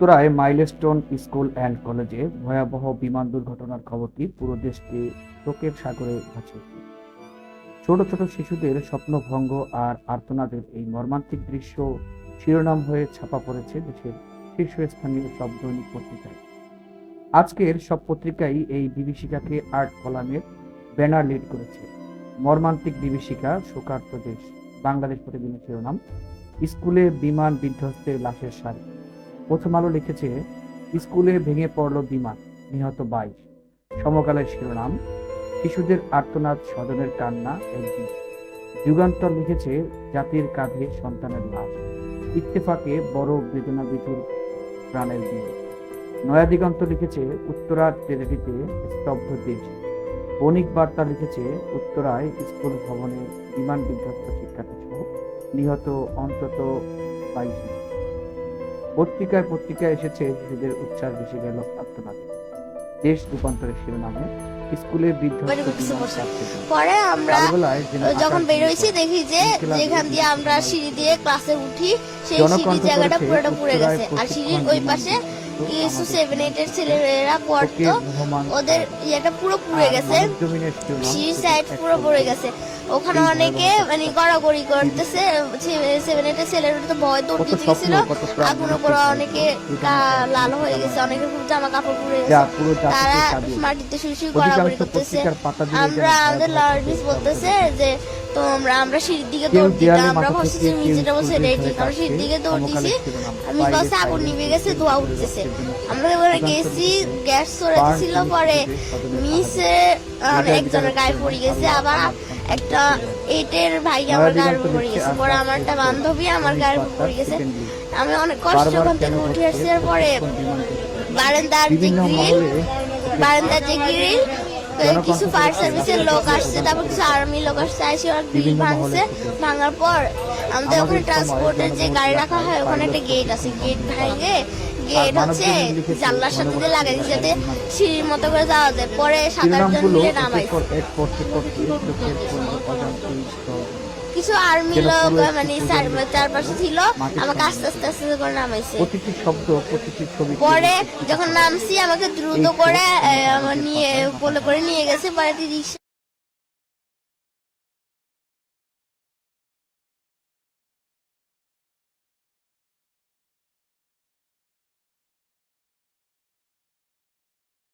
উত্তরায় milestone school and কলেজে ভয়াবহ বিমান দুর্ঘটনার খবরটি পুরো দেশকে শোকের সাগরে ভাসিয়েছে। ছোট ছোট শিশুদের স্বপ্নভঙ্গ আর আর্তনাদের এই মর্মান্তিক দৃশ্য শিরোনাম হয়ে ছাপা পড়েছে দেশের শীর্ষস্থানীয় সব দৈনিক পত্রিকায়। আজকের সব পত্রিকাই এই বিভীষিকাকে আর্ট কলামের ব্যানার লিড করেছে। মর্মান্তিক বিভীষিকা, শোকার্ত দেশ। বাংলাদেশ প্রতিদিনের শিরোনাম, স্কুলে বিমান বিধ্বস্তের লাশের সারি। প্রথম আলো লিখেছে, স্কুলে ভেঙে পড়ল বিমান, নিহত 22। সমকালের শিরোনাম, শিশুদের আর্তনাদ, স্বজনের কান্না একদিন। যুগান্তর লিখেছে, জাতির কাঁধে সন্তানের লাশ। ইত্তেফাকে বড় বেদনা বিধুর প্রাণের দিন। নয়া দিগন্ত লিখেছে, উত্তরার ট্রেজেডিতে স্তব্ধ দেশ। বণিক বার্তা লিখেছে, উত্তরায় স্কুল ভবনে বিমান বিধ্বস্ত শিক্ষার্থী সহ নিহত অন্তত 22। পত্রিকায় পত্রিকায় এসেছে শিশুদের উচ্ছ্বাস ভেসে গেল আর্তনাদে। দেশ রূপান্তরের শিরোনামে, স্কুলে পরে আমরা যখন বের হয়েছি দেখি যে যেখান দিয়ে আমরা সিঁড়ি দিয়ে ক্লাসে উঠি সেই সিঁড়ি জায়গাটা পুরোটা পুড়ে গেছে, আর সিঁড়ির ওই পাশে কিছু 7-8 এর ছেলেরা পড়তো, ওদের ইয়েটা পুরো পুড়ে গেছে, সিঁড়ির সাইড পুরো পড়ে গেছে। ওখানে অনেকে মানে গড়াগড়ি করতেছে, 7-8 এর ছেলেরা তো ভয় দৌড় দিতে গেছিল, আগুন করে অনেকে লাল হয়ে গেছে, অনেকে খুব জামা কাপড় পুড়ে গেছে, তারা মাটিতে শুয়ে শুয়ে গড়াগড়ি করতেছে। আমরা আমাদের লার্নিস বলতেছে যে তো আমরা সিঁড়ির দিকে দৌড় দিতাম, আমরা ভাবছি নিচেটা বসে রেডি, আমরা সিঁড়ির দিকে দৌড় দিছি, আমি বলছি আগুন নিভে গেছে, ধোয়া উঠতেছে। আমরা এবারে গেছি, গ্যাস সরেছিল, পরে মিসে একজনের গায়ে পড়ে গেছে, আবার একটা 8 এর ভাই আমার গায়ের উপর পড়ে গেছে, পরে আমার একটা বান্ধবী আমার গায়ের উপর পড়ে গেছে। আমি অনেক কষ্ট ওখান থেকে উঠে আসছি। পরে বারান্দার যে গ্রিল কিছু ফায়ার সার্ভিসের লোক আসছে, তারপর কিছু আর্মি লোক আসছে, এসে ওরা গ্রিল ভাঙছে। ভাঙার পর আমাদের ওখানে ট্রান্সপোর্টের যে গাড়ি রাখা হয় ওখানে একটা গেট আছে, গেট ভাঙে গেট হচ্ছে জানলার সাথে দিয়ে লাগাই দিচ্ছে যাতে সিঁড়ির মতো করে যাওয়া যায়। পরে 7-8 জন মিলে নামাইছে। কিছু আর্মি লোক মানে চারপাশে ছিল, আমাকে আস্তে আস্তে আস্তে করে নামাইছে। পরে যখন নামছি আমাকে দ্রুত করে নিয়ে কোলে করে নিয়ে গেছে, পরে রিক্সা